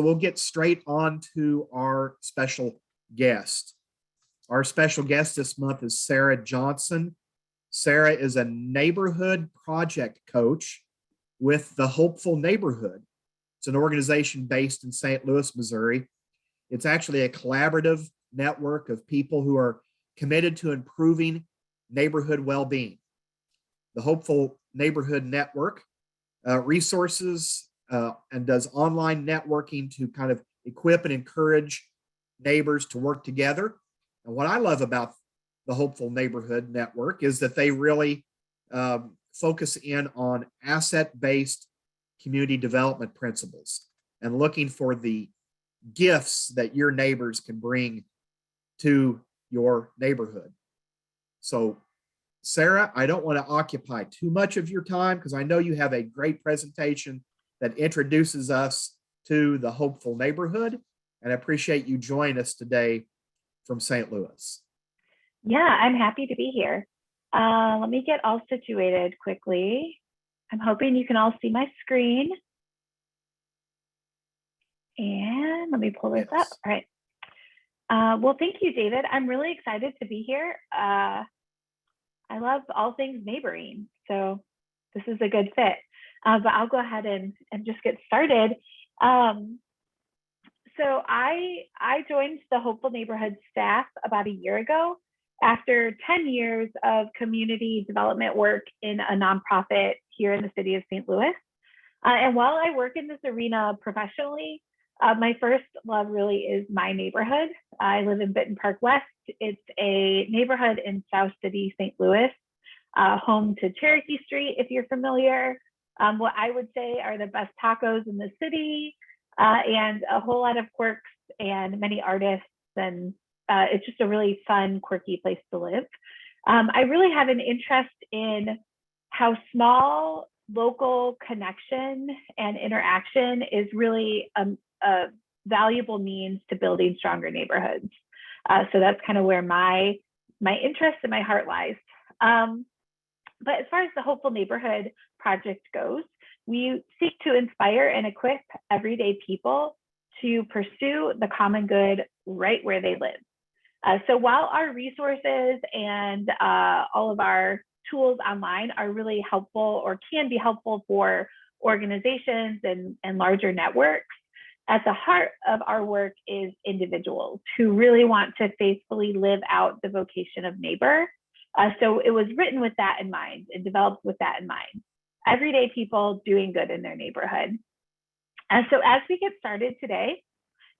We'll get straight on to our special guest. Our special guest this month is Sara Johnson. Sara is a neighborhood project coach with the Hopeful Neighborhood. It's an organization based in St. Louis, Missouri. It's actually a collaborative network of people who are committed to improving neighborhood well-being. The Hopeful Neighborhood Network resources and does online networking to kind of equip and encourage neighbors to work together. And what I love about the Hopeful Neighborhood Network is that they really focus in on asset-based community development principles and looking for the gifts that your neighbors can bring to your neighborhood. So, Sara, I don't want to occupy too much of your time because I know you have a great presentation that introduces us to the Hopeful Neighborhood, and I appreciate you joining us today from St. Louis. Yeah, I'm happy to be here. Let me get all situated quickly. I'm hoping you can all see my screen. And let me pull this up. All right. Well, thank you, David. I'm really excited to be here. I love all things neighboring, so this is a good fit. But I'll go ahead and just get started. So I joined the Hopeful Neighborhood staff about a year ago after 10 years of community development work in a nonprofit here in the city of St. Louis. And while I work in this arena professionally, my first love really is my neighborhood. I live in Benton Park West. It's a neighborhood in South City, St. Louis, home to Cherokee Street, if you're familiar. What I would say are the best tacos in the city, and a whole lot of quirks and many artists. And it's just a really fun, quirky place to live. I really have an interest in how small local connection and interaction is really a valuable means to building stronger neighborhoods. So that's kind of where my interest and my heart lies. But as far as the Hopeful Neighborhood project goes, we seek to inspire and equip everyday people to pursue the common good right where they live. So while our resources and all of our tools online are really helpful or can be helpful for organizations and larger networks, at the heart of our work is individuals who really want to faithfully live out the vocation of neighbor. So it was written with that in mind and developed with that in mind. Everyday people doing good in their neighborhood. And so as we get started today,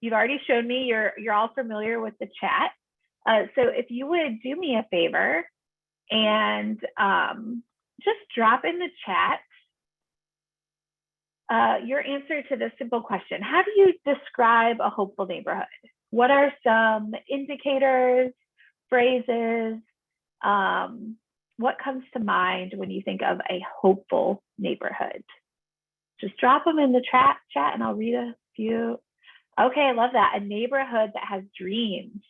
you've already shown me you're all familiar with the chat. So if you would do me a favor and just drop in the chat your answer to this simple question. How do you describe a hopeful neighborhood? What are some indicators, phrases? What comes to mind when you think of a hopeful neighborhood? Just drop them in the chat and I'll read a few. Okay, I love that. A neighborhood that has dreams,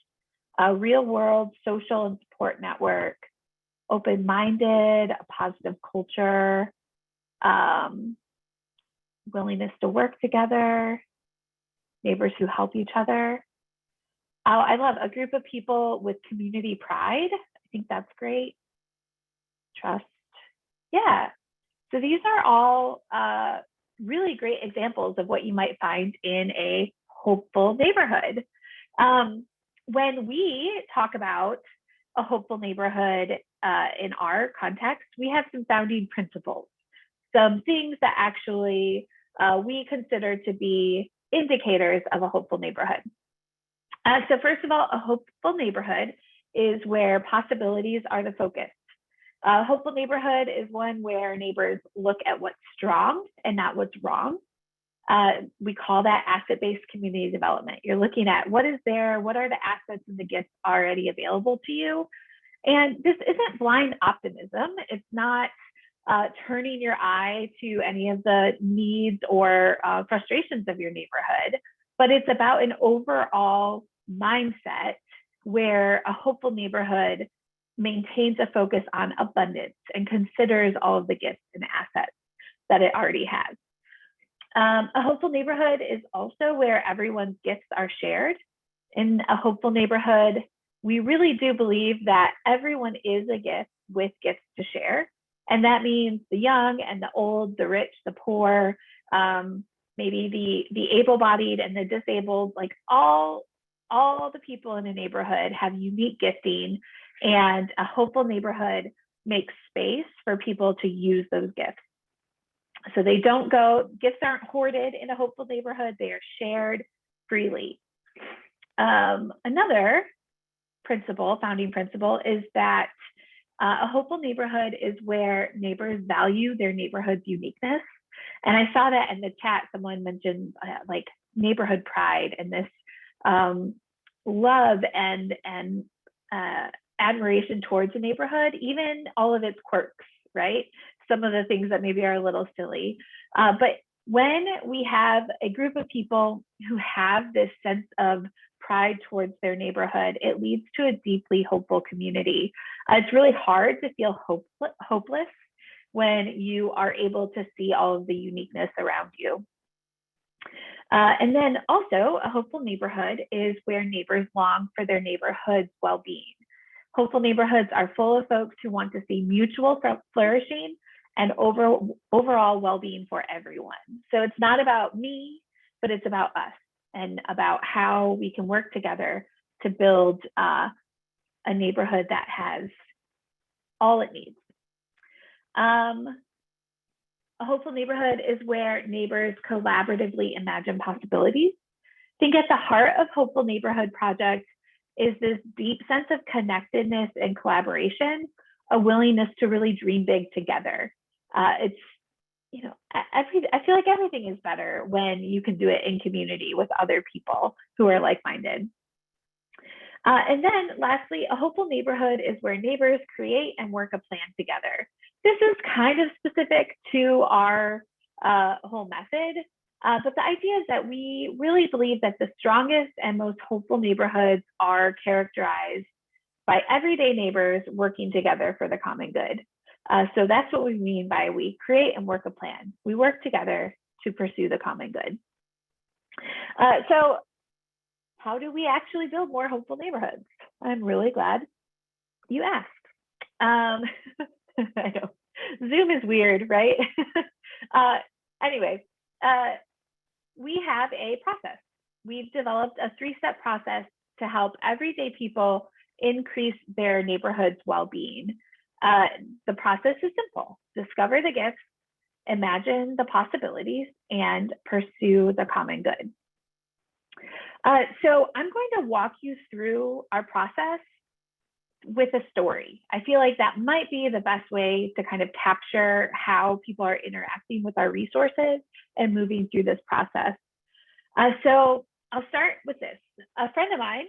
a real world social and support network, open-minded, a positive culture, willingness to work together, neighbors who help each other. I love a group of people with community pride. I think that's great. Trust. Yeah. So these are all really great examples of what you might find in a hopeful neighborhood. When we talk about a hopeful neighborhood in our context, we have some founding principles, some things that actually we consider to be indicators of a hopeful neighborhood. So first of all, a hopeful neighborhood is where possibilities are the focus. A hopeful neighborhood is one where neighbors look at what's strong and not what's wrong. We call that asset-based community development. You're looking at what is there, what are the assets and the gifts already available to you. And this isn't blind optimism. It's not turning your eye to any of the needs or frustrations of your neighborhood, but it's about an overall mindset where a hopeful neighborhood maintains a focus on abundance and considers all of the gifts and assets that it already has. A hopeful neighborhood is also where everyone's gifts are shared. In a hopeful neighborhood, we really do believe that everyone is a gift with gifts to share. And that means the young and the old, the rich, the poor, maybe the able-bodied and the disabled, like all the people in a neighborhood have unique gifting, and a hopeful neighborhood makes space for people to use those gifts. So they don't go, gifts aren't hoarded in a hopeful neighborhood, they are shared freely. Another founding principle, is that a hopeful neighborhood is where neighbors value their neighborhood's uniqueness. And I saw that in the chat, someone mentioned like neighborhood pride and this love and admiration towards a neighborhood, even all of its quirks, right? Some of the things that maybe are a little silly. But when we have a group of people who have this sense of pride towards their neighborhood, it leads to a deeply hopeful community. It's really hard to feel hopeless when you are able to see all of the uniqueness around you. And then also, a hopeful neighborhood is where neighbors long for their neighborhood's well-being. Hopeful neighborhoods are full of folks who want to see mutual flourishing and overall well-being for everyone. So it's not about me, but it's about us and about how we can work together to build a neighborhood that has all it needs. A hopeful neighborhood is where neighbors collaboratively imagine possibilities. I think at the heart of Hopeful Neighborhood Project is this deep sense of connectedness and collaboration, a willingness to really dream big together. It's, you know, I feel like everything is better when you can do it in community with other people who are like-minded. And then lastly, a hopeful neighborhood is where neighbors create and work a plan together. This is kind of specific to our whole method, but the idea is that we really believe that the strongest and most hopeful neighborhoods are characterized by everyday neighbors working together for the common good. So that's what we mean by we create and work a plan. We work together to pursue the common good. So how do we actually build more hopeful neighborhoods? I'm really glad you asked. I know, Zoom is weird, right? Anyway, we have a process. We've developed a 3-step process to help everyday people increase their neighborhood's well-being. The process is simple. Discover the gifts, imagine the possibilities, and pursue the common good. So I'm going to walk you through our process with a story. I feel like that might be the best way to kind of capture how people are interacting with our resources and moving through this process. So I'll start with this. A friend of mine,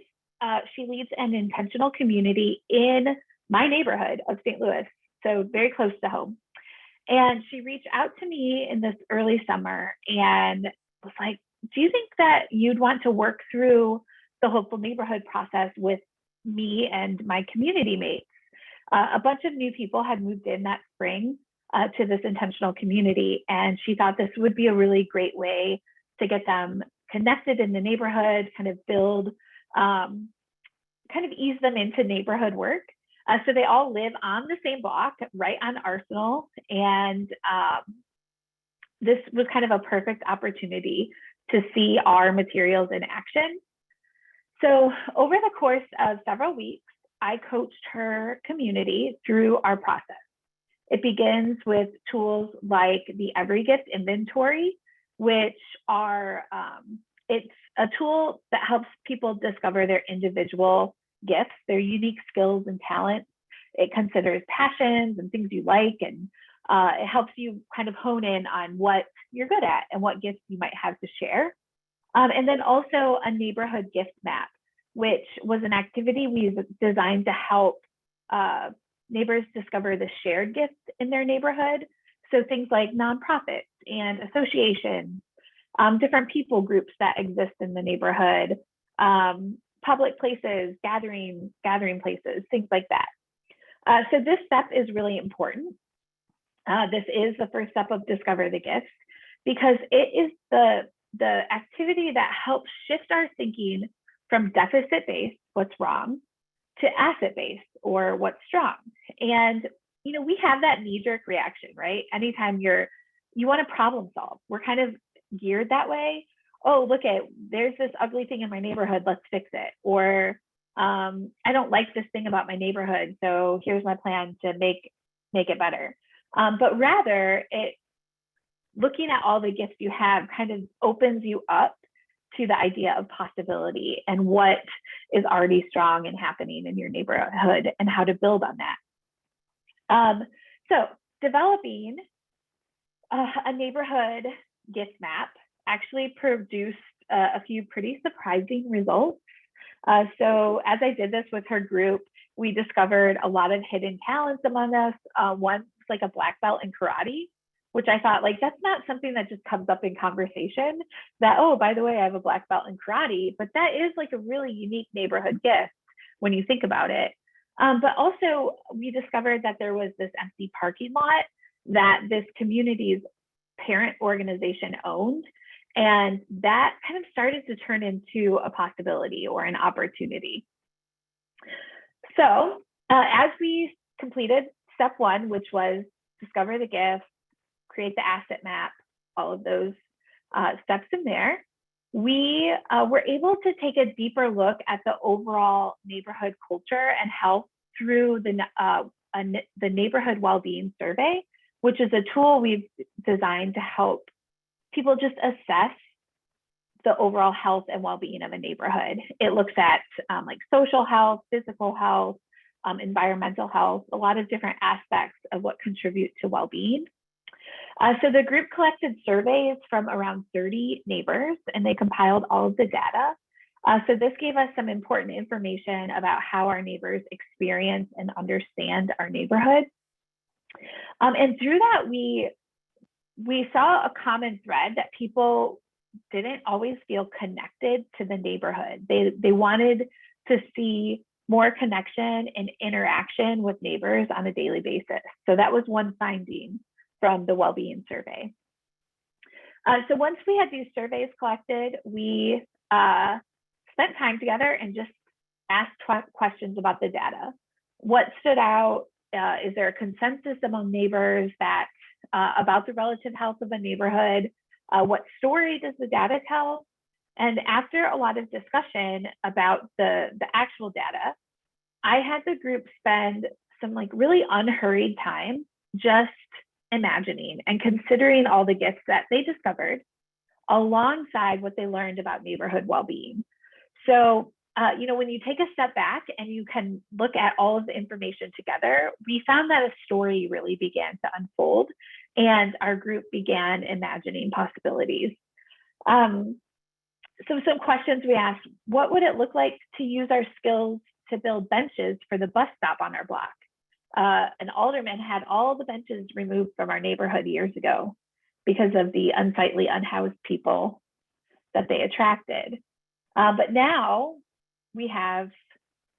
she leads an intentional community in my neighborhood of St. Louis, so very close to home. And she reached out to me in this early summer and was like, do you think that you'd want to work through the Hopeful Neighborhood process with me and my community mates? A bunch of new people had moved in that spring to this intentional community, and she thought this would be a really great way to get them connected in the neighborhood, kind of build, kind of ease them into neighborhood work. So they all live on the same block, right on Arsenal, and this was kind of a perfect opportunity to see our materials in action. So over the course of several weeks, I coached her community through our process. It begins with tools like the Every Gift Inventory, which are, it's a tool that helps people discover their individual gifts, their unique skills and talents. It considers passions and things you like, and it helps you kind of hone in on what you're good at and what gifts you might have to share. And then also a neighborhood gift map, which was an activity we designed to help neighbors discover the shared gifts in their neighborhood. So things like nonprofits and associations, different people groups that exist in the neighborhood, public places, gathering places, things like that. So this step is really important. This is the first step of Discover the Gifts. because it is the activity that helps shift our thinking from deficit-based, what's wrong, to asset-based, or what's strong. And we have that knee-jerk reaction, right? Anytime you want to problem solve, we're kind of geared that way. Oh, look there's this ugly thing in my neighborhood, let's fix it. Or I don't like this thing about my neighborhood, so here's my plan to make it better. But rather, looking at all the gifts you have kind of opens you up to the idea of possibility and what is already strong and happening in your neighborhood and how to build on that. So developing a neighborhood gift map actually produced a few pretty surprising results. So as I did this with her group, we discovered a lot of hidden talents among us. One was like a black belt in karate, which I thought, like, that's not something that just comes up in conversation, that, oh, by the way, I have a black belt in karate, but that is like a really unique neighborhood gift when you think about it. But also we discovered that there was this empty parking lot that this community's parent organization owned. And that kind of started to turn into a possibility or an opportunity. So as we completed step one, which was discover the gift, create the asset map, all of those steps in there, we were able to take a deeper look at the overall neighborhood culture and health through the neighborhood well-being survey, which is a tool we've designed to help people just assess the overall health and well-being of a neighborhood. It looks at like social health, physical health, environmental health, a lot of different aspects of what contribute to well-being. So the group collected surveys from around 30 neighbors, and they compiled all of the data. So this gave us some important information about how our neighbors experience and understand our neighborhood. And through that, we saw a common thread that people didn't always feel connected to the neighborhood. They wanted to see more connection and interaction with neighbors on a daily basis. So that was one finding from the well-being survey. So once we had these surveys collected, we spent time together and just asked questions about the data. What stood out? Is there a consensus among neighbors that about the relative health of a neighborhood? What story does the data tell? And after a lot of discussion about the actual data, I had the group spend some like really unhurried time just imagining and considering all the gifts that they discovered alongside what they learned about neighborhood well-being. So, when you take a step back and you can look at all of the information together, we found that a story really began to unfold and our group began imagining possibilities. So some questions we asked: what would it look like to use our skills to build benches for the bus stop on our block? An alderman had all the benches removed from our neighborhood years ago because of the unsightly, unhoused people that they attracted. But now we have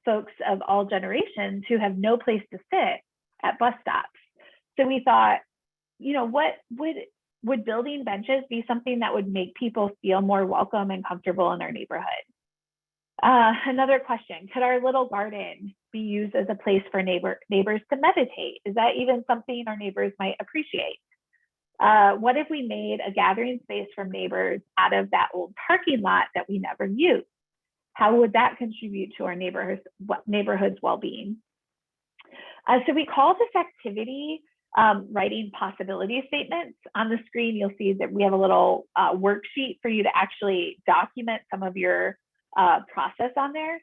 folks of all generations who have no place to sit at bus stops. So we thought, what would building benches be something that would make people feel more welcome and comfortable in our neighborhood? Another question: could our little garden be used as a place for neighbors to meditate? Is that even something our neighbors might appreciate? What if we made a gathering space from neighbors out of that old parking lot that we never used? How would that contribute to our neighborhood's well-being? So we call this activity writing possibility statements. On the screen, you'll see that we have a little worksheet for you to actually document some of your process on there.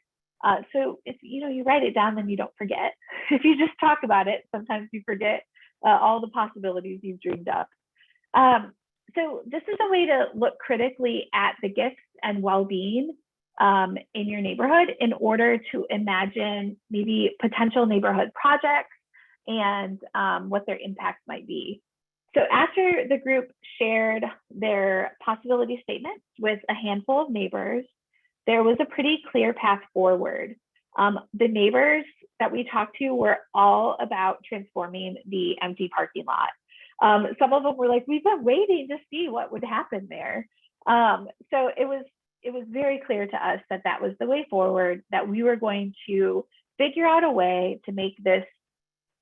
So if you write it down, then you don't forget. If you just talk about it, sometimes you forget all the possibilities you've dreamed up. So this is a way to look critically at the gifts and well-being in your neighborhood in order to imagine maybe potential neighborhood projects and what their impacts might be. So after the group shared their possibility statements with a handful of neighbors, there was a pretty clear path forward. The neighbors that we talked to were all about transforming the empty parking lot. Some of them were like, we've been waiting to see what would happen there. So it was very clear to us that that was the way forward, that we were going to figure out a way to make this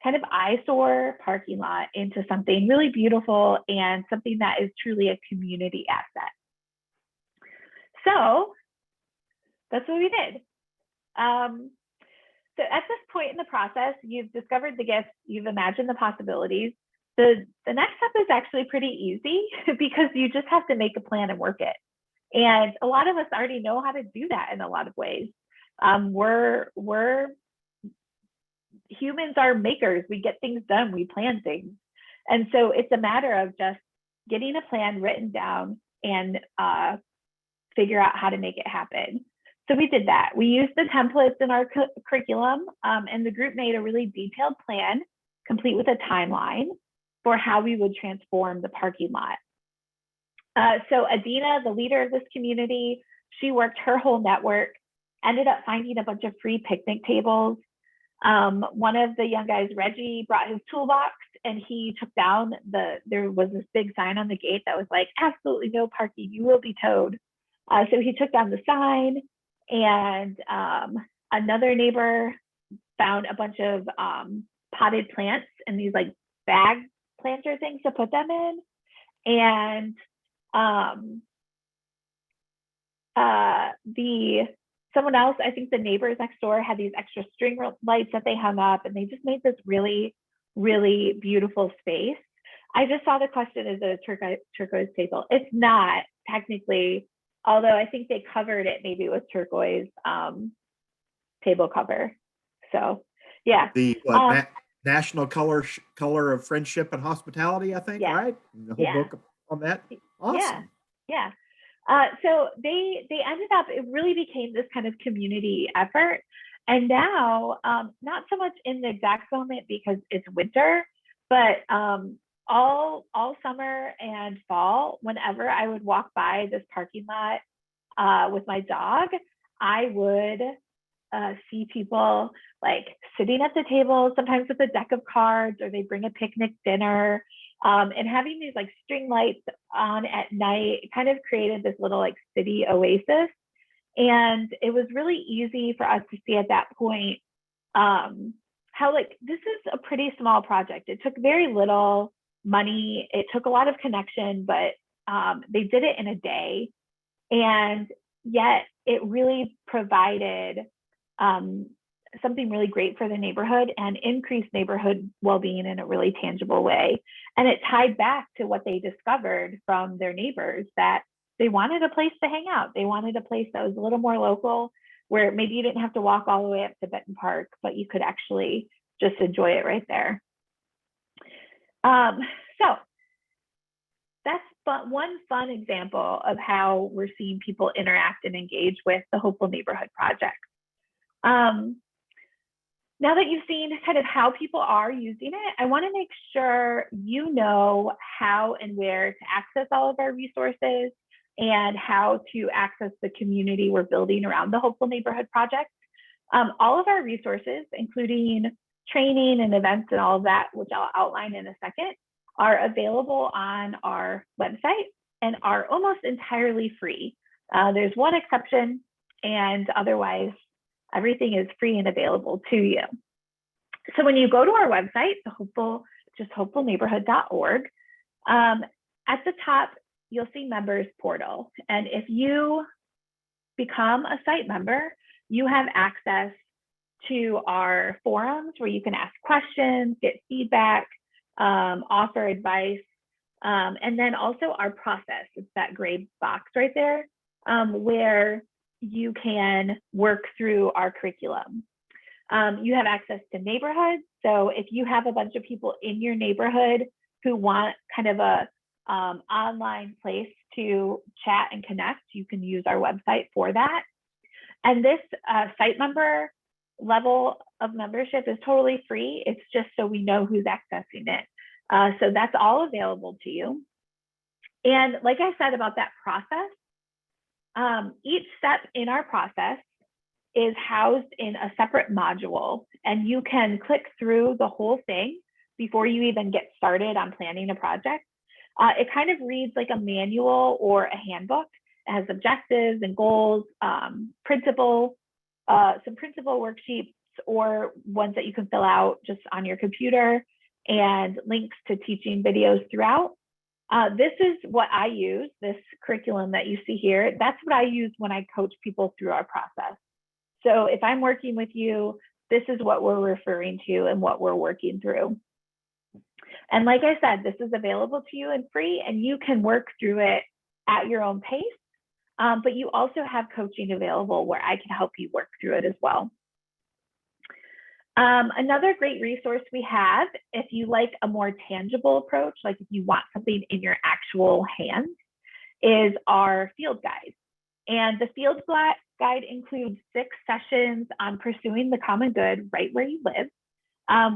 kind of eyesore parking lot into something really beautiful and something that is truly a community asset. So that's what we did. So at this point in the process, you've discovered the gifts, you've imagined the possibilities. The next step is actually pretty easy because you just have to make a plan and work it. And a lot of us already know how to do that in a lot of ways. We're humans are makers. We get things done, we plan things. And so it's a matter of just getting a plan written down and figure out how to make it happen. So we did that. We used the templates in our curriculum, and the group made a really detailed plan, complete with a timeline for how we would transform the parking lot. So Adina, the leader of this community, she worked her whole network, ended up finding a bunch of free picnic tables. One of the young guys, Reggie, brought his toolbox and he took down there was this big sign on the gate that was like, absolutely no parking, you will be towed. So he took down the sign, and another neighbor found a bunch of potted plants and these like bag planter things to put them in. And someone else, I think the neighbors next door, had these extra string lights that they hung up, and they just made this really, really beautiful space. I just saw the question, is it a turquoise table? It's not technically, although I think they covered it maybe with turquoise table cover. So yeah. The national color of friendship and hospitality, I think, right? The whole book on that. Awesome. Yeah. So they ended up, it really became this kind of community effort. And now, not so much in the exact moment because it's winter, but all summer and fall, whenever I would walk by this parking lot with my dog, I would see people like sitting at the table, sometimes with a deck of cards, or they bring a picnic dinner. And having these like string lights on at night, it kind of created this little like city oasis. And it was really easy for us to see at that point how like this is a pretty small project. It took very little money. It took a lot of connection, but they did it in a day. And yet it really provided something really great for the neighborhood and increased neighborhood well-being in a really tangible way. And it tied back to what they discovered from their neighbors, that they wanted a place to hang out. They wanted a place that was a little more local, where maybe you didn't have to walk all the way up to Benton Park, but you could actually just enjoy it right there. So that's one fun example of how we're seeing people interact and engage with the Hopeful Neighborhood Project. Now that you've seen kind of how people are using it, I want to make sure you know how and where to access all of our resources and how to access the community we're building around the Hopeful Neighborhood Project. All of our resources, including training and events and all of that, which I'll outline in a second, are available on our website and are almost entirely free. There's one exception, and otherwise everything is free and available to you. So when you go to our website, hopefulneighborhood.org, at the top, you'll see members portal. And if you become a site member, you have access to our forums where you can ask questions, get feedback, offer advice, and then also our process. It's that gray box right there, where you can work through our curriculum. You have access to neighborhoods. So if you have a bunch of people in your neighborhood who want kind of a online place to chat and connect, you can use our website for that. And this site member level of membership is totally free. It's just so we know who's accessing it. So that's all available to you. And like I said about that process, each step in our process is housed in a separate module, and you can click through the whole thing before you even get started on planning a project. It kind of reads like a manual or a handbook. It has objectives and goals, some principal worksheets or ones that you can fill out just on your computer, and links to teaching videos throughout. This is what I use, this curriculum that you see here. That's what I use when I coach people through our process. So if I'm working with you, this is what we're referring to and what we're working through. And like I said, this is available to you and free, and you can work through it at your own pace. But you also have coaching available where I can help you work through it as well. Another great resource we have, if you like a more tangible approach, like if you want something in your actual hands, is our field guide. And the field guide includes 6 sessions on pursuing the common good right where you live.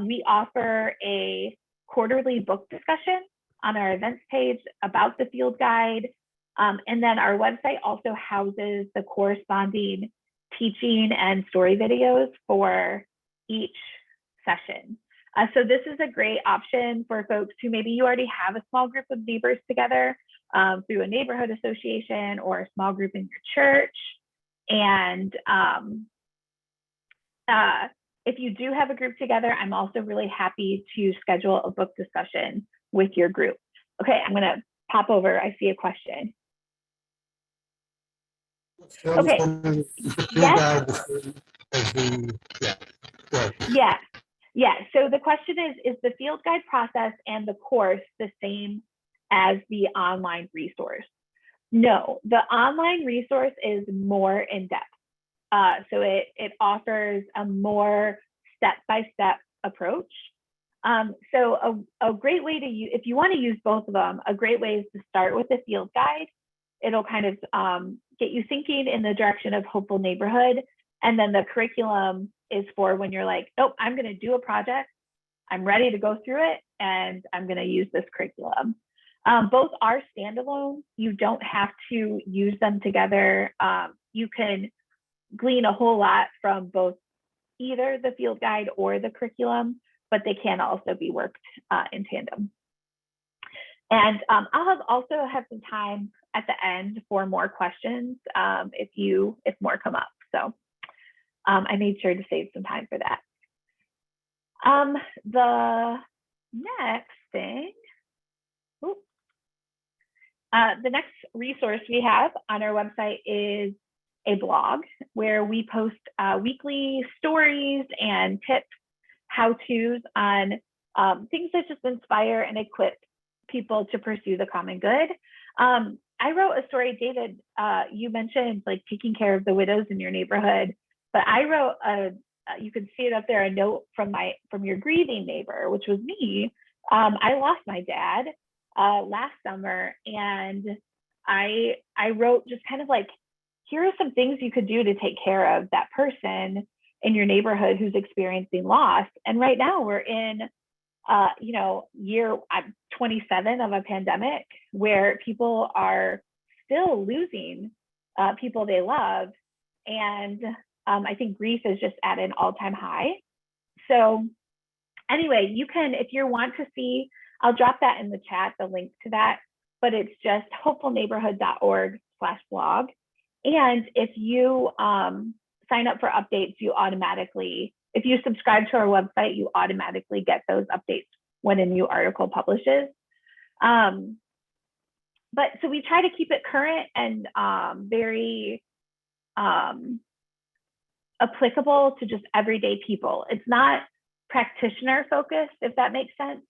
We offer a quarterly book discussion on our events page about the field guide. And then our website also houses the corresponding teaching and story videos for each session. So this is a great option for folks who maybe you already have a small group of neighbors together through a neighborhood association or a small group in your church. And if you do have a group together, I'm also really happy to schedule a book discussion with your group. Okay, I'm gonna pop over. I see a question. Okay. Yes. Yeah. So the question is the field guide process and the course the same as the online resource? No, the online resource is more in depth. So it offers a more step-by-step approach. So a great way to use, if you want to use both of them, a great way is to start with the field guide. It'll kind of get you thinking in the direction of Hopeful Neighborhood. And then the curriculum is for when you're like, nope, I'm going to do a project. I'm ready to go through it, and I'm going to use this curriculum. Both are standalone. You don't have to use them together. You can glean a whole lot from both either the field guide or the curriculum, but they can also be worked in tandem. And I'll also have some time at the end for more questions if more come up. So I made sure to save some time for that. The next thing, the next resource we have on our website is a blog where we post weekly stories and tips, how-tos on things that just inspire and equip people to pursue the common good. I wrote a story, David, you mentioned like taking care of the widows in your neighborhood, but I wrote you can see it up there, a note from your grieving neighbor, which was me. I lost my dad last summer, and I wrote just kind of like, here are some things you could do to take care of that person in your neighborhood who's experiencing loss. And right now we're in year 27 of a pandemic where people are still losing people they love. And I think grief is just at an all-time high. So anyway, you can, if you want to see, I'll drop that in the chat, the link to that, but it's just hopefulneighborhood.org/blog. And if you sign up for updates, you automatically, if you subscribe to our website, you automatically get those updates when a new article publishes. But so we try to keep it current and very applicable to just everyday people. It's not practitioner focused, if that makes sense.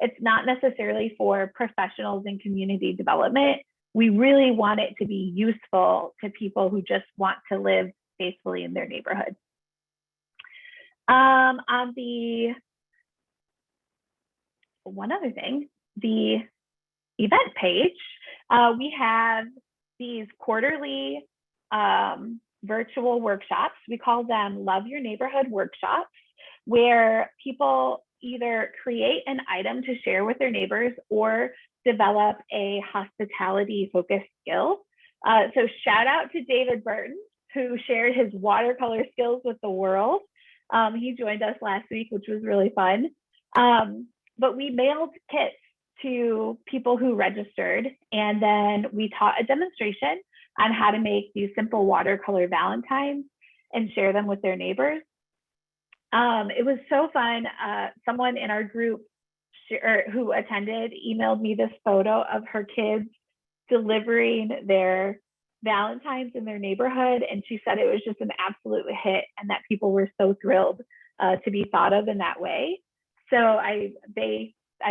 It's not necessarily for professionals in community development. We really want it to be useful to people who just want to live faithfully in their neighborhood. On the, one other thing, the event page, we have these quarterly virtual workshops. We call them Love Your Neighborhood workshops, where people either create an item to share with their neighbors or develop a hospitality focused skill. So shout out to David Burton, who shared his watercolor skills with the world. He joined us last week, which was really fun. but we mailed kits to people who registered, and then we taught a demonstration on how to make these simple watercolor Valentines and share them with their neighbors. It was so fun. Someone in our group who attended emailed me this photo of her kids delivering their Valentines in their neighborhood, and she said it was just an absolute hit and that people were so thrilled to be thought of in that way. So I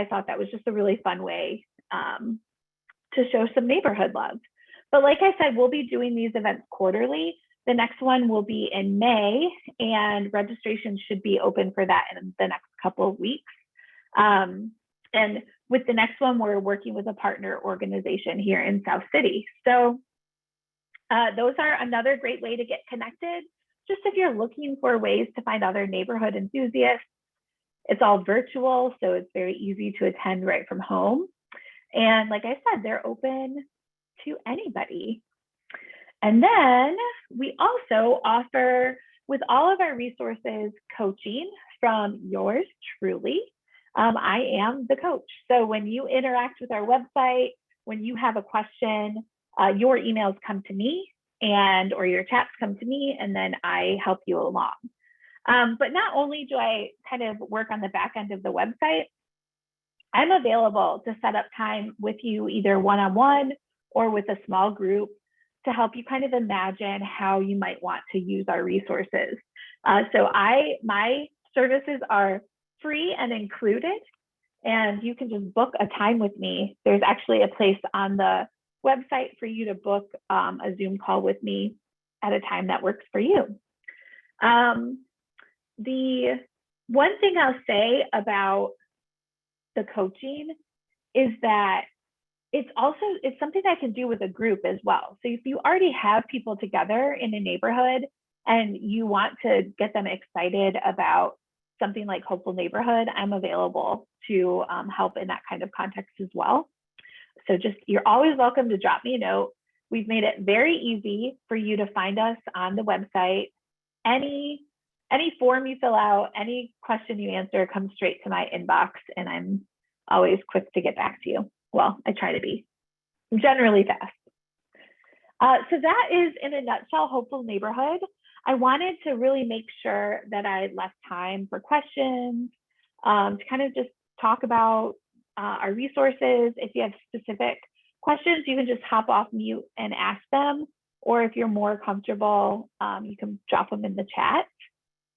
thought that was just a really fun way to show some neighborhood love. But like I said, we'll be doing these events quarterly. The next one will be in May, and registration should be open for that in the next couple of weeks. And with the next one, we're working with a partner organization here in South City. So those are another great way to get connected. Just if you're looking for ways to find other neighborhood enthusiasts, it's all virtual, so it's very easy to attend right from home. And like I said, they're open to anybody. And then we also offer, with all of our resources, coaching from yours truly. I am the coach. So when you interact with our website, when you have a question, your emails come to me or your chats come to me, and then I help you along. But not only do I kind of work on the back end of the website, I'm available to set up time with you either one-on-one or with a small group to help you kind of imagine how you might want to use our resources. So my services are free and included, and you can just book a time with me. There's actually a place on the website for you to book a Zoom call with me at a time that works for you. The one thing I'll say about the coaching is that it's something I can do with a group as well. So if you already have people together in a neighborhood and you want to get them excited about something like Hopeful Neighborhood, I'm available to help in that kind of context as well. So you're always welcome to drop me a note. We've made it very easy for you to find us on the website. Any form you fill out, any question you answer comes straight to my inbox, and I'm always quick to get back to you. Well, I try to be. I'm generally fast. So that is, in a nutshell, Hopeful Neighborhood. I wanted to really make sure that I left time for questions, to kind of just talk about our resources. If you have specific questions, you can just hop off mute and ask them. Or if you're more comfortable, you can drop them in the chat.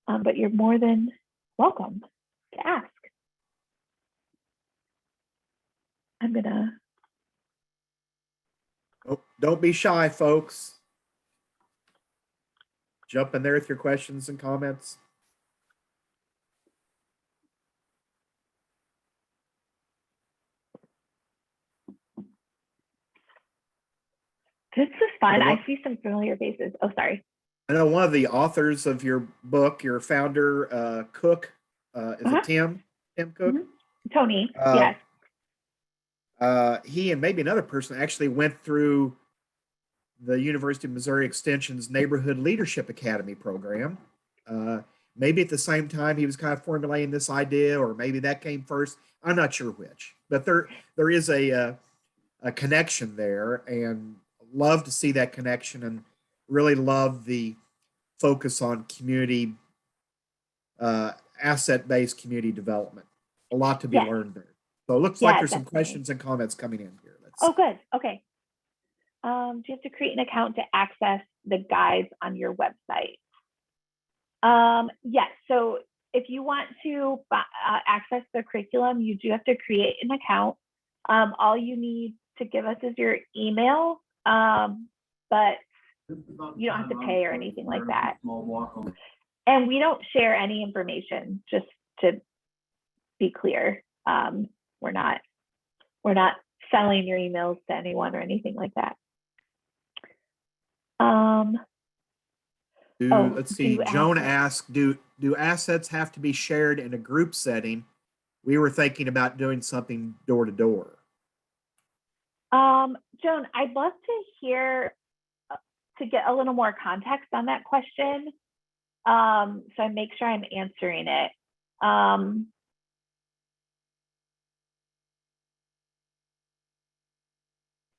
But you're more than welcome to ask. I'm gonna. Oh, don't be shy, folks. Jump in there with your questions and comments. This is fun. I see some familiar faces. Oh, sorry. I know one of the authors of your book, your founder, Cook, is it Tim Cook? Mm-hmm. Tony, yes. He and maybe another person actually went through the University of Missouri Extension's Neighborhood Leadership Academy program. Maybe at the same time he was kind of formulating this idea, or maybe that came first. I'm not sure which, but there is a connection there, and love to see that connection, and really love the focus on community, asset-based community development. A lot to be learned there. So it looks like there's some questions and comments coming in here. Good. Okay. Do you have to create an account to access the guides on your website? Yes. So if you want to access the curriculum, you do have to create an account. All you need to give us is your email, but you don't have to pay or anything like that. And we don't share any information, just to be clear. We're not selling your emails to anyone or anything like that. Let's see. Joan asked, do assets have to be shared in a group setting? We were thinking about doing something door to door. Joan, I'd love to hear, to get a little more context on that question. So I make sure I'm answering it.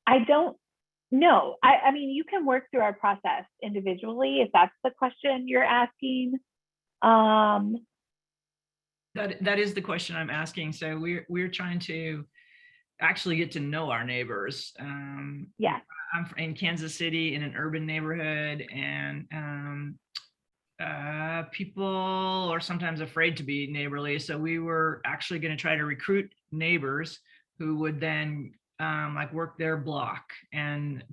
I don't know. I mean, you can work through our process individually if that's the question you're asking. That is the question I'm asking. So we're trying to actually get to know our neighbors. Yeah. I'm in Kansas City in an urban neighborhood, and people are sometimes afraid to be neighborly. So we were actually going to try to recruit neighbors who would then like work their block and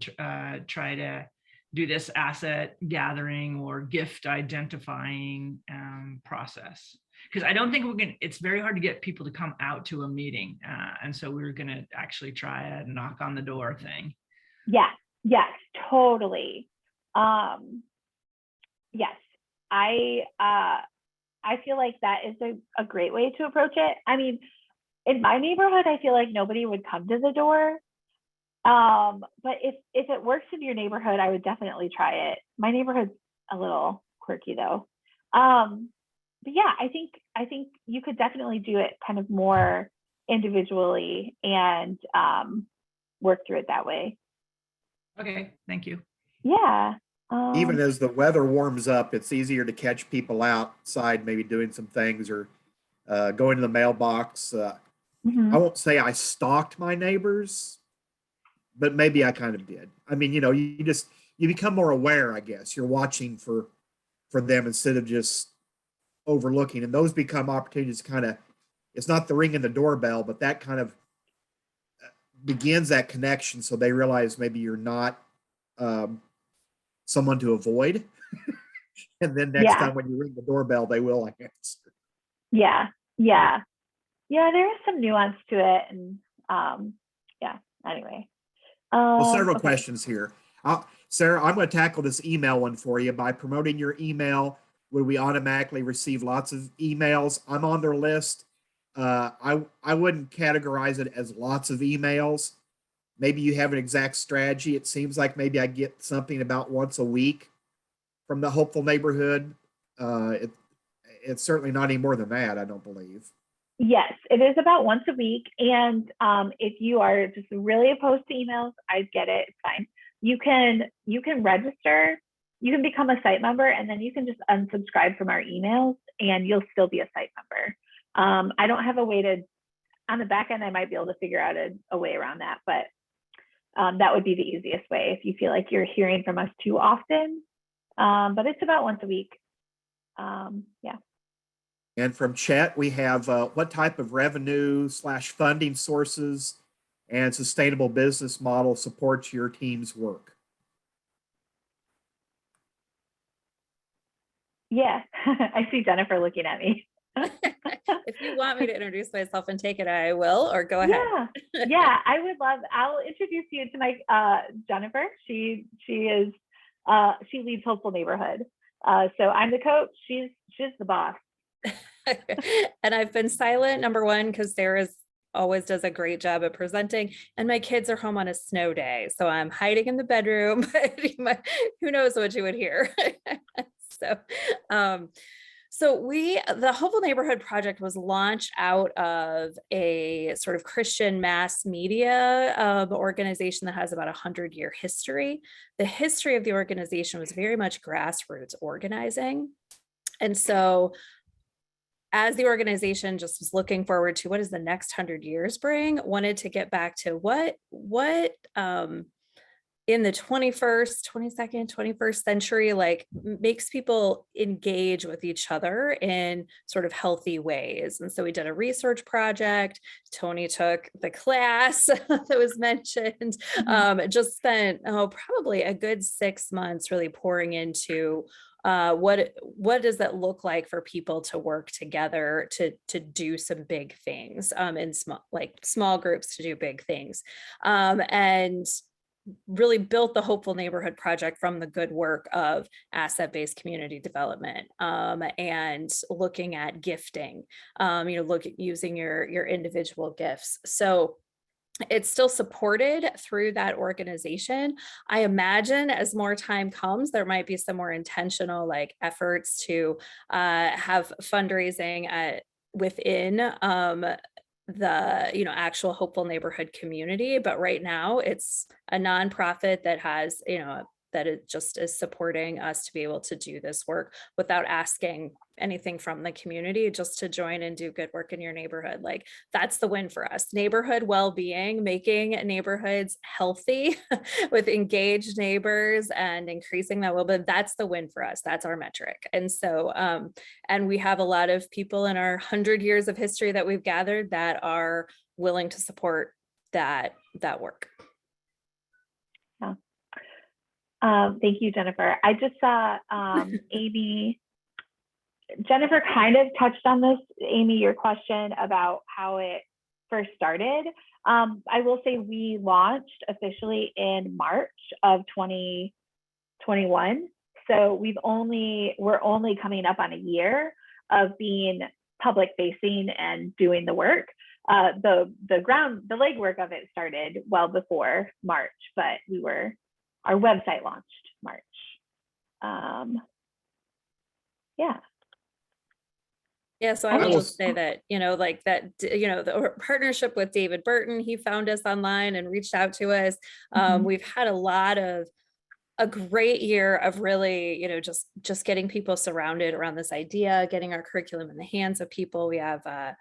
try to do this asset gathering or gift identifying process. Because I don't think we can, it's very hard to get people to come out to a meeting. And so we were going to actually try a knock on the door thing. Yeah. Yes, totally. Yes. I feel like that is a great way to approach it. I mean, in my neighborhood, I feel like nobody would come to the door. But if it works in your neighborhood, I would definitely try it. My neighborhood's a little quirky though. But yeah, I think you could definitely do it kind of more individually and work through it that way. Okay, thank you. Yeah. Even as the weather warms up, it's easier to catch people outside, maybe doing some things or going to the mailbox. I won't say I stalked my neighbors, but maybe I kind of did. I mean, you become more aware, I guess. You're watching for them instead of just overlooking, and those become opportunities to kind of, it's not the ring in the doorbell, but that kind of begins that connection, so they realize maybe you're not someone to avoid. And then next time when you ring the doorbell, they will answer. Yeah. There is some nuance to it, and anyway. Well, several questions here. Sarah, I'm going to tackle this email one for you. By promoting your email, would we automatically receive lots of emails? I'm on their list. I wouldn't categorize it as lots of emails. Maybe you have an exact strategy. It seems like maybe I get something about once a week from the Hopeful Neighborhood. It's certainly not any more than that, I don't believe. Yes, it is about once a week. And if you are just really opposed to emails, I get it. It's fine. You can register. You can become a site member, and then you can just unsubscribe from our emails, and you'll still be a site member. I don't have a way to, on the back end, I might be able to figure out a way around that, but that would be the easiest way if you feel like you're hearing from us too often. But it's about once a week. Yeah. And from Chet, we have what type of revenue / funding sources and sustainable business model supports your team's work? Yeah, I see Jennifer looking at me. If you want me to introduce myself and take it, I will, or go ahead. Yeah, I would love, I'll introduce you to my Jennifer. She leads Hopeful Neighborhood. So I'm the coach. She's the boss. And I've been silent, number one, because Sarah always does a great job at presenting, and my kids are home on a snow day, so I'm hiding in the bedroom, but who knows what you would hear. So the Hopeful Neighborhood Project was launched out of a sort of Christian mass media organization that has about 100-year history. The history of the organization was very much grassroots organizing. And so as the organization just was looking forward to what does the next 100 years bring, wanted to get back to what in the 21st century, like makes people engage with each other in sort of healthy ways. And so we did a research project. Tony took the class that was mentioned, just spent probably a good 6 months really pouring into what does that look like for people to work together to do some big things in small groups to do big things, and really built the Hopeful Neighborhood Project from the good work of asset-based community development, and looking at gifting, look at using your individual gifts. So it's still supported through that organization. I imagine as more time comes, there might be some more intentional efforts to have fundraising within the actual hopeful neighborhood community. But right now it's a nonprofit that has, that it just is supporting us to be able to do this work without asking anything from the community, just to join and do good work in your neighborhood. Like, that's the win for us. Neighborhood well-being, making neighborhoods healthy with engaged neighbors and increasing that well-being. That's the win for us. That's our metric. And so, and we have a lot of people in our 100 years of history that we've gathered that are willing to support that work. Thank you, Jennifer. I just saw Amy. Jennifer kind of touched on this, Amy, your question about how it first started. I will say we launched officially in March of 2021. So we're only coming up on a year of being public facing and doing the work. The legwork of it started well before March, but our website launched March. Yeah, so I will just say that, the partnership with David Burton, he found us online and reached out to us. We've had a great year of really, just getting people surrounded around this idea, getting our curriculum in the hands of people. We have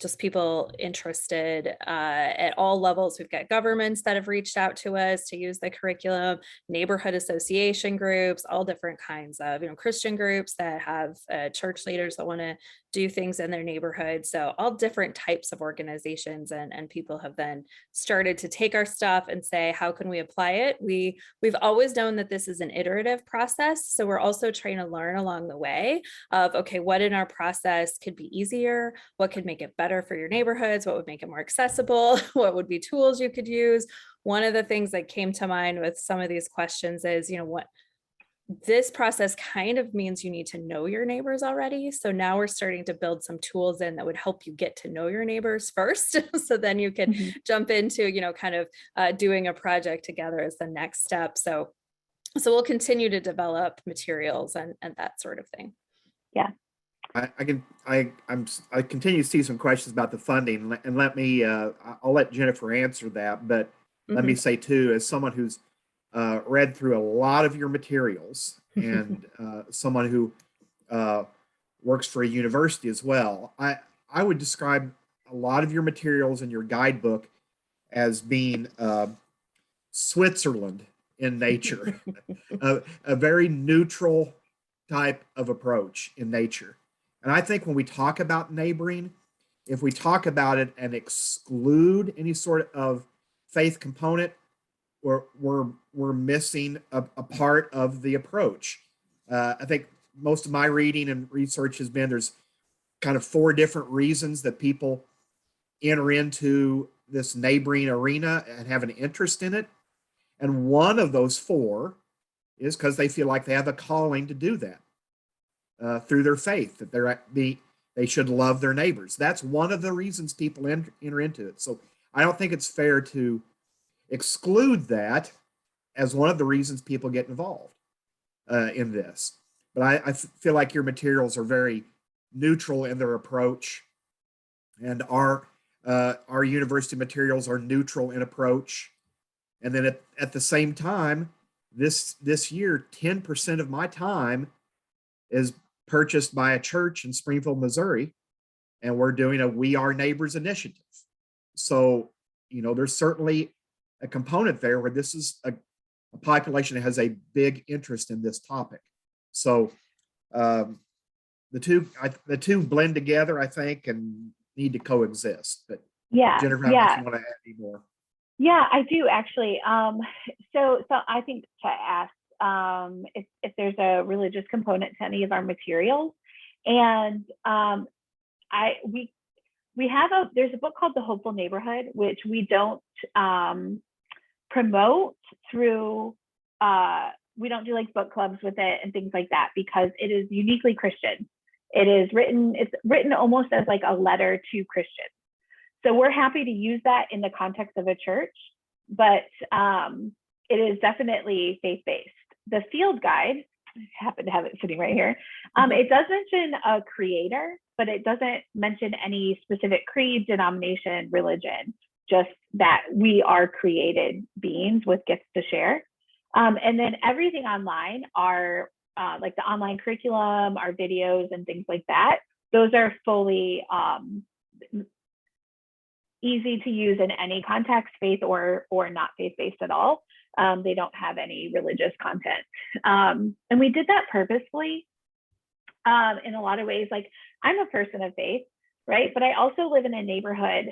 just people interested at all levels. We've got governments that have reached out to us to use the curriculum, neighborhood association groups, all different kinds of, Christian groups that have church leaders that want to do things in their neighborhood. So all different types of organizations and people have then started to take our stuff and say, how can we apply it? We've always known that this is an iterative process. So we're also trying to learn along the way of, okay, what in our process could be easier? What could make it better for your neighborhoods? What would make it more accessible? What would be tools you could use? One of the things that came to mind with some of these questions is, what this process kind of means you need to know your neighbors already. So now we're starting to build some tools in that would help you get to know your neighbors first. So then you can jump into, kind of doing a project together as the next step. So we'll continue to develop materials and that sort of thing. Yeah. I continue to see some questions about the funding, and I'll let Jennifer answer that, but let me say too, as someone who's read through a lot of your materials and someone who works for a university as well, I would describe a lot of your materials in your guidebook as being Switzerland in nature, a very neutral type of approach in nature. And I think when we talk about neighboring, if we talk about it and exclude any sort of faith component, we're missing a part of the approach. I think most of my reading and research has been there's kind of 4 different reasons that people enter into this neighboring arena and have an interest in it. And one of those 4 is because they feel like they have a calling to do that through their faith, that they should love their neighbors. That's one of the reasons people enter into it. So I don't think it's fair to exclude that as one of the reasons people get involved in this. But I feel like your materials are very neutral in their approach, and our university materials are neutral in approach. And then at the same time, this year, 10% of my time is purchased by a church in Springfield, Missouri, and we're doing a We Are Neighbors initiative. So, there's certainly a component there where this is a population that has a big interest in this topic. So the two blend together, I think, and need to coexist. But Jennifer, I don't want to add any more. Yeah, I do actually. So I think to ask if there's a religious component to any of our materials, and there's a book called The Hopeful Neighborhood, which we don't promote through. We don't do like book clubs with it and things like that because it is uniquely Christian. It's written almost as like a letter to Christians. So we're happy to use that in the context of a church, but it is definitely faith-based. The field guide happen to have it sitting right here. It does mention a creator, but it doesn't mention any specific creed, denomination, religion, just that we are created beings with gifts to share. And then everything online are like the online curriculum, our videos and things like that. Those are fully easy to use in any context, faith or not faith-based at all. They don't have any religious content. And we did that purposefully in a lot of ways. Like, I'm a person of faith, right? But I also live in a neighborhood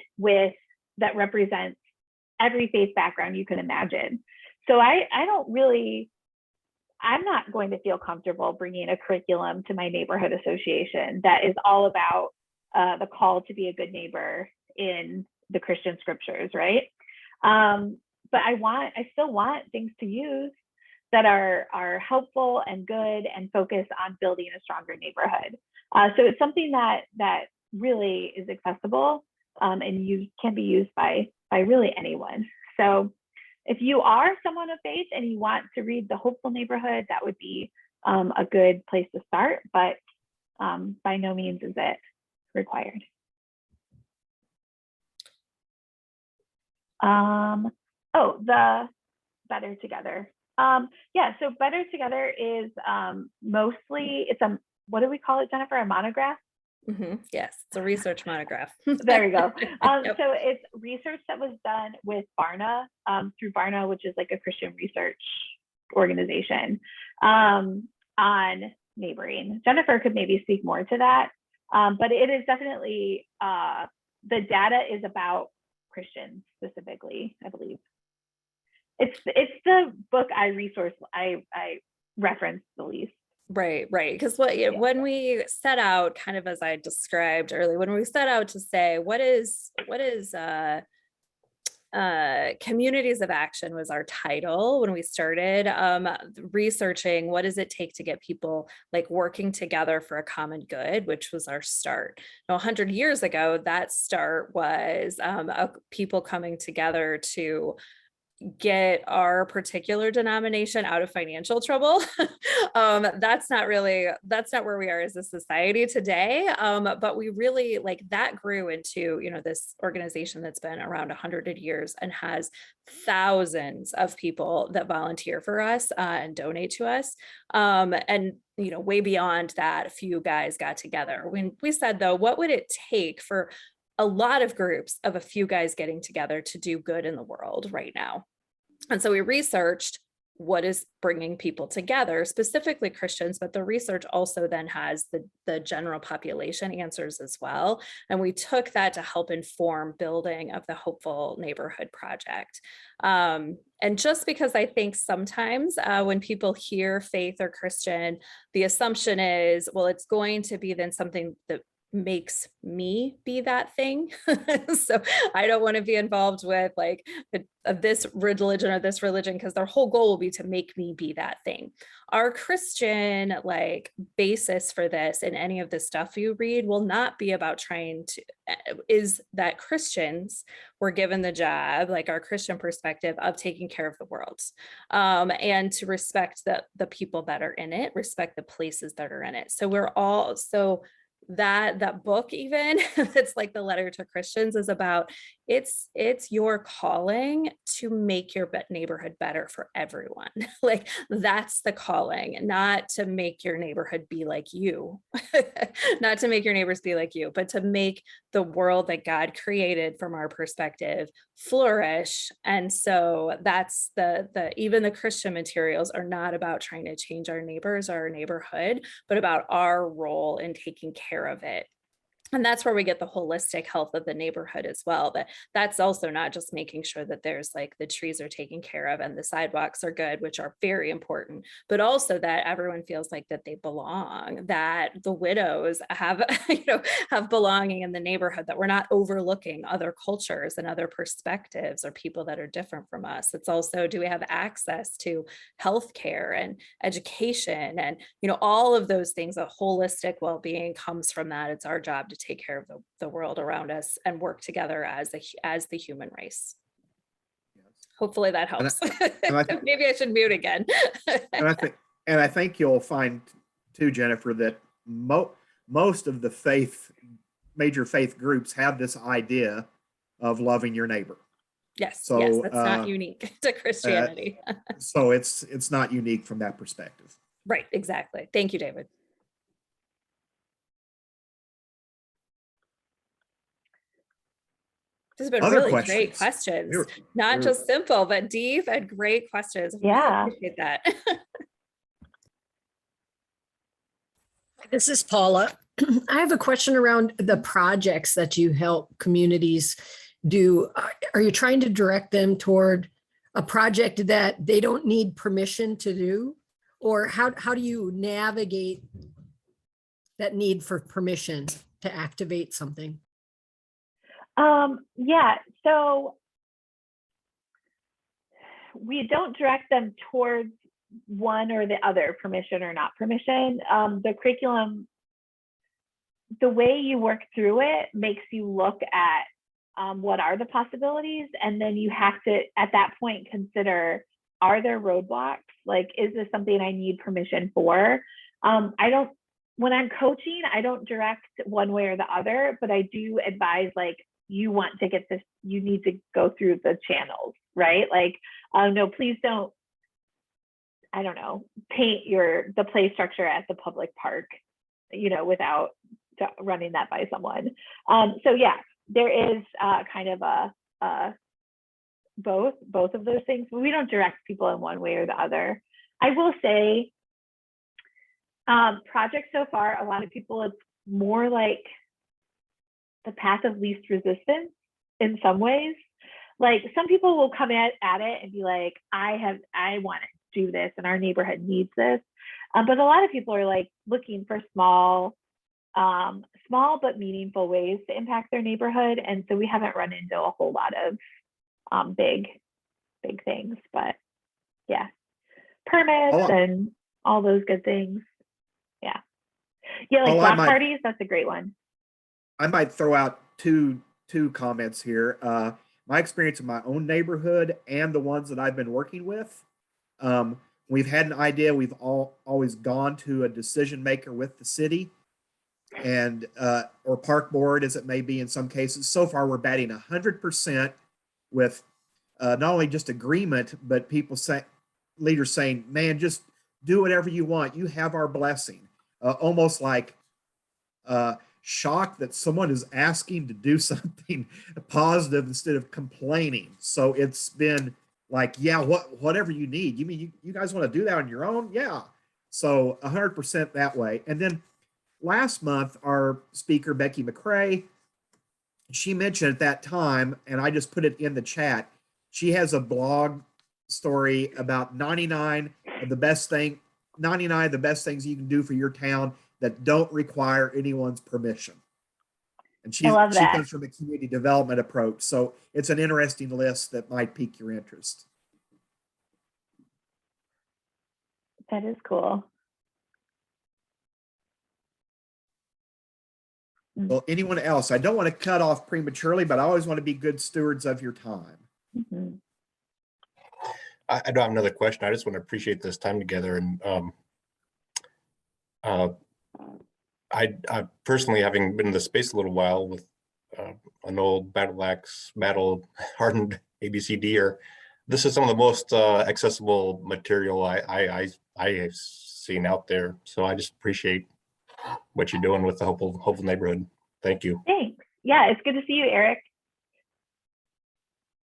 that represents every faith background you can imagine. So I'm not going to feel comfortable bringing a curriculum to my neighborhood association that is all about the call to be a good neighbor in the Christian scriptures, right? But I still want things to use that are helpful and good and focus on building a stronger neighborhood. So it's something that really is accessible and can be used by really anyone. So if you are someone of faith and you want to read The Hopeful Neighborhood, that would be a good place to start, but by no means is it required. The Better Together. So Better Together is mostly, what do we call it, Jennifer? A monograph? Yes, it's a research monograph. There we go. Yep. So it's research that was done with Barna, through Barna, which is like a Christian research organization, on neighboring. Jennifer could maybe speak more to that, but it is definitely, the data is about Christians specifically, I believe. It's the book I referenced the least. Right. Because when we set out, kind of as I described earlier, when we set out to say what is Communities of Action was our title when we started researching what does it take to get people like working together for a common good, which was our start. Now, 100 years ago, that start was people coming together to get our particular denomination out of financial trouble. That's not where we are as a society today. But we really that grew into, this organization that's been around 100 years and has thousands of people that volunteer for us and donate to us. And way beyond that, a few guys got together. When we said, though, what would it take for a lot of groups of a few guys getting together to do good in the world right now? And so we researched what is bringing people together, specifically Christians, but the research also then has the general population answers as well. And we took that to help inform building of the Hopeful Neighborhood Project. And just because I think sometimes when people hear faith or Christian, the assumption is, well, it's going to be then something that makes me be that thing. So I don't want to be involved with this religion or this religion, because their whole goal will be to make me be that thing. Our Christian basis for this and any of the stuff you read will not be about is that Christians were given the job, our Christian perspective of taking care of the world, and to respect the people that are in it, respect the places that are in it. So that book, even it's like the letter to Christians, is about it's your calling to make your neighborhood better for everyone. That's the calling, not to make your neighborhood be like you, not to make your neighbors be like you, but to make the world that God created from our perspective flourish. And so that's even the Christian materials are not about trying to change our neighbors or our neighborhood, but about our role in taking care of it. And that's where we get the holistic health of the neighborhood as well. But that's also not just making sure that there's the trees are taken care of and the sidewalks are good, which are very important, but also that everyone feels like that they belong, that the widows have, have belonging in the neighborhood, that we're not overlooking other cultures and other perspectives or people that are different from us. It's also, do we have access to healthcare and education and, all of those things? A holistic well-being comes from that. It's our job to take care of the world around us and work together as the human race. Hopefully that helps. And I think, maybe I should mute again. and And I think you'll find too, Jennifer, that most of the major faith groups have this idea of loving your neighbor. Yes, So, yes, that's not unique to Christianity. So it's not unique from that perspective. Right, exactly. Thank you, David. This has been Other really great questions? questions. We're- Not we're- just simple, but deep and great questions. Really Yeah. appreciate that. This is Paula. I have a question around the projects that you help communities do. Are you trying to direct them toward a project that they don't need permission to do? Or how do you navigate that need for permission to activate something? Yeah, so we don't direct them towards one or the other, permission or not permission. The curriculum, the way you work through it makes you look at what are the possibilities, and then you have to, at that point, consider, are there roadblocks? Like, is this something I need permission for? When I'm coaching, I don't direct one way or the other, but I do advise, like, you want to get this, you need to go through the channels, right? Like, no, please don't, I don't know, paint the play structure at the public park, without running that by someone. So yeah, there is kind of a both of those things, but we don't direct people in one way or the other. I will say, projects so far, a lot of people, it's more like the path of least resistance in some ways. Like, some people will come at it and be like, I want to do this and our neighborhood needs this. But a lot of people are like looking for small but meaningful ways to impact their neighborhood. And so we haven't run into a whole lot of big things, but yeah, permits and all those good things. Yeah, like block parties, that's a great one. I might throw out two comments here. My experience in my own neighborhood and the ones that I've been working with, we've had an idea. We've always gone to a decision maker with the city and or park board, as it may be in some cases. So far, we're batting 100% with not only just agreement, but leaders saying, "Man, just do whatever you want. You have our blessing." Almost like shocked that someone is asking to do something positive instead of complaining. So it's been like, yeah, whatever you need. You mean you guys want to do that on your own? Yeah. So 100% that way. And then last month, our speaker, Becky McCrae, she mentioned at that time, and I just put it in the chat, she has a blog story about 99 of the best things you can do for your town that don't require anyone's permission. And she comes from a community development approach. So it's an interesting list that might pique your interest. That is cool. Well, anyone else? I don't want to cut off prematurely, but I always want to be good stewards of your time. Mm-hmm. I don't have another question. I just want to appreciate this time together. And I personally, having been in the space a little while with an old battle hardened ABCDer, this is some of the most accessible material I have seen out there. So I just appreciate what you're doing with the Hopeful Neighborhood. Thank you. Thanks. Yeah, it's good to see you, Eric.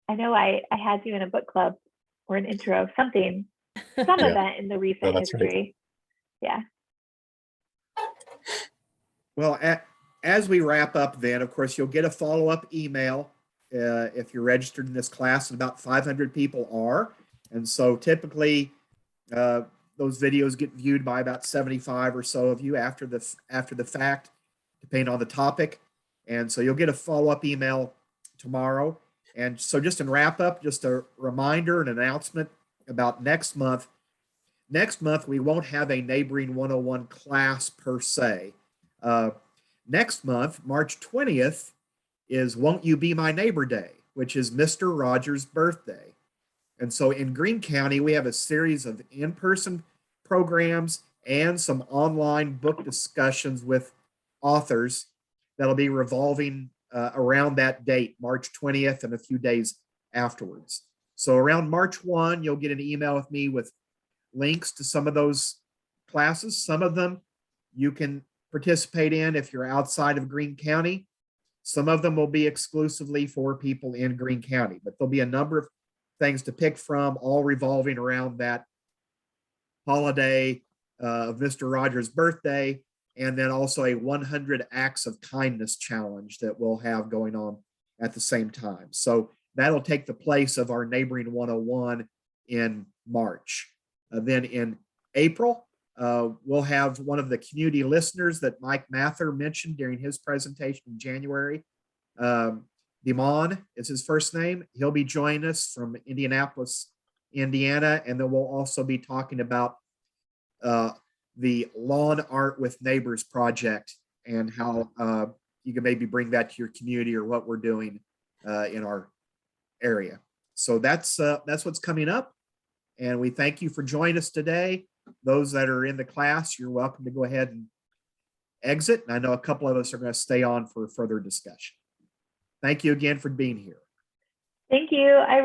I know I had you in a book club or an intro of some event in the recent history. Right. Yeah. Well, as we wrap up then, of course, you'll get a follow-up email if you're registered in this class, and about 500 people are. And so typically those videos get viewed by about 75 or so of you after the fact, depending on the topic. And so you'll get a follow-up email tomorrow. And so just in wrap up, just a reminder and announcement about next month. Next month, we won't have a Neighboring 101 class per se. Next month, March 20th, is Won't You Be My Neighbor Day, which is Mr. Rogers' birthday. And so in Greene County, we have a series of in-person programs and some online book discussions with authors that'll be revolving around that date, March 20th, and a few days afterwards. So around March 1, you'll get an email with me with links to some of those classes. Some of them you can participate in if you're outside of Greene County. Some of them will be exclusively for people in Greene County, but there'll be a number of things to pick from, all revolving around that holiday of Mr. Rogers' birthday, and then also a 100 Acts of Kindness challenge that we'll have going on at the same time. So that'll take the place of our Neighboring 101 in March. Then in April, we'll have one of the community listeners that Mike Mather mentioned during his presentation in January. Dimon is his first name. He'll be joining us from Indianapolis, Indiana, and then we'll also be talking about the Lawn Art with Neighbors project and how you can maybe bring that to your community or what we're doing in our area. So that's what's coming up. And we thank you for joining us today. Those that are in the class, you're welcome to go ahead and exit. And I know a couple of us are going to stay on for further discussion. Thank you again for being here. Thank you. I